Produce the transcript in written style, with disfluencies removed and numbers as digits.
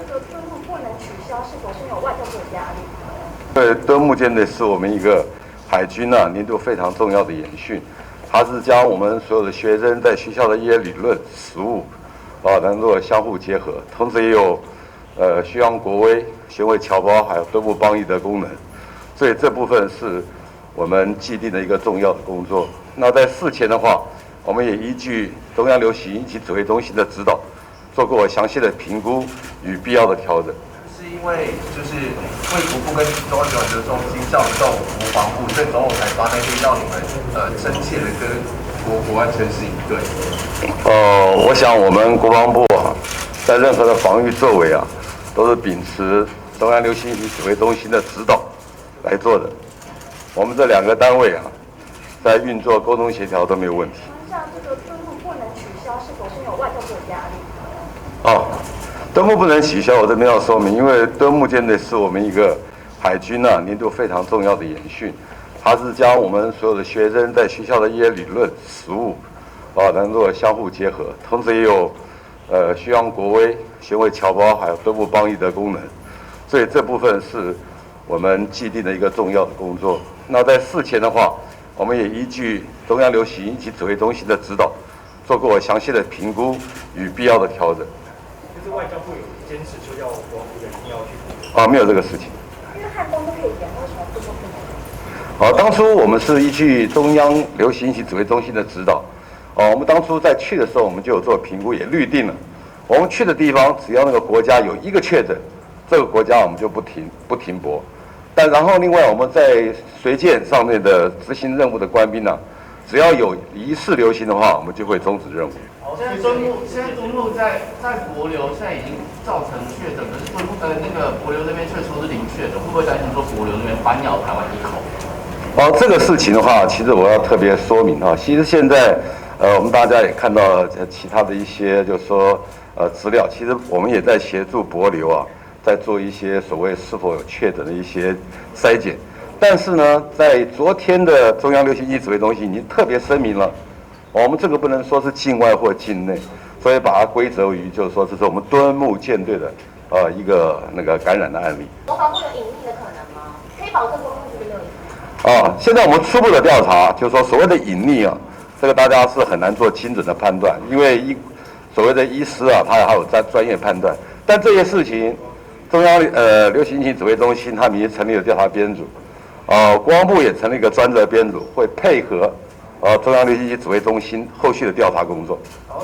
这个敦睦不能取消，是否是有外交部的压力？对，敦睦舰队是我们一个海军年度非常重要的演训，它是将我们所有的学生在学校的一些理论、实务能够相互结合，同时也有宣扬国威、宣慰侨胞，还有敦睦邦谊的功能，所以这部分是我们既定的一个重要的工作。那在事前的话，我们也依据中央流行疫情指挥中心的指导，做过详细的评估与必要的调整。是因为就是卫福部跟中央流行中心调动国防部，所以总统才发那天要你们深切的跟国安城市应对。我想我们国防部在任何的防御作为都是秉持中央流行疫情指挥中心的指导来做的。我们这两个单位在运作沟通协调都没有问题。像这个敦睦不能取消，是否是有外交部的压力？敦睦不能取消，我这边要说明，因为敦睦舰队是我们一个海军年度非常重要的演训，它是将我们所有的学生在学校的一些理论、实务能够相互结合，同时也有宣扬国威、宣慰侨胞，还有敦睦邦谊的功能，所以这部分是我们既定的一个重要的工作。那在事前的话，我们也依据中央流行疫情指挥中心的指导，做过详细的评估与必要的调整。就是外交部有坚持说要国防部的一定要去。没有这个事情。因为汉光都可以演，为什么不说不能？当初我们是依据中央流行疫情指挥中心的指导，我们当初在去的时候，我们就有做评估，也预定了，我们去的地方只要那个国家有一个确诊，这个国家我们就不停泊。但然后另外我们在随舰上面的执行任务的官兵只要有疑似流行的话，我们就会终止任务。现在敦睦在帛琉现在已经造成确诊，可是那个帛琉那边却说是零确诊，会不会担心说帛琉那边反咬台湾一口？这个事情的话，其实我要特别说明其实现在我们大家也看到其他的一些就是说资料，其实我们也在协助帛琉在做一些所谓是否有确诊的一些筛检。但是呢，在昨天的中央流行疫情指挥中心已经特别声明了，我们这个不能说是境外或境内，所以把它归责于就是说这是我们敦睦舰队的一个那个感染的案例。国防部有隐匿的可能吗？可以保证国防部没有隐匿？现在我们初步的调查就是说所谓的隐匿这个大家是很难做精准的判断，因为所谓的医师他还有专业判断。但这些事情，中央流行疫情指挥中心他们已经成立了调查编组，国防部也成立一个专责编组，会配合中央流行疫情指挥中心后续的调查工作。好。